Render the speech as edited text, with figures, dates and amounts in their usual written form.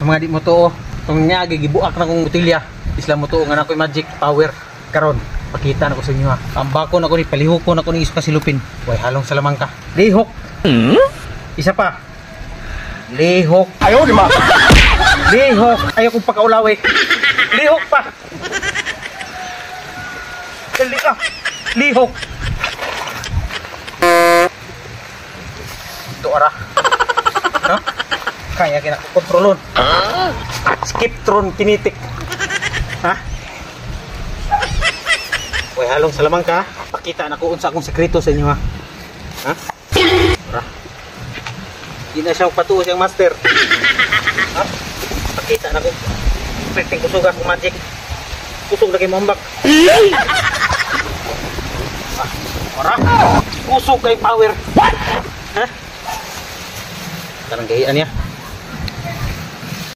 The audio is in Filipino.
Mga di mo to, itong nga gibuak na kong utilya. Isla mo to, nga na ko'y magic power. Karon, pakita na ko sa inyo ha. Ang bako na ko ni, palihoko na ko ni iso kasilupin. Way, halong salamang ka. Lihok. Isa pa. Lihok. Ayaw, di ba? Lihok. Ayaw kong pakaulawi. Lihok pa. Dali ka. Lihok. Ito ara. Ha? Kaya kinakontrolon. Skiptron kinitik. Ha? Way, halong salamang ka. Pakita na ko unsa akong sekreto sa inyo ha. Ha? Ara. Di na siya patuos yung master. Ha? Pakita na ko. Pwedeng kusog ako magic. Kusog lagi mo ambak. Ora. Kusog kay power. Ha? Tarang gahian niya.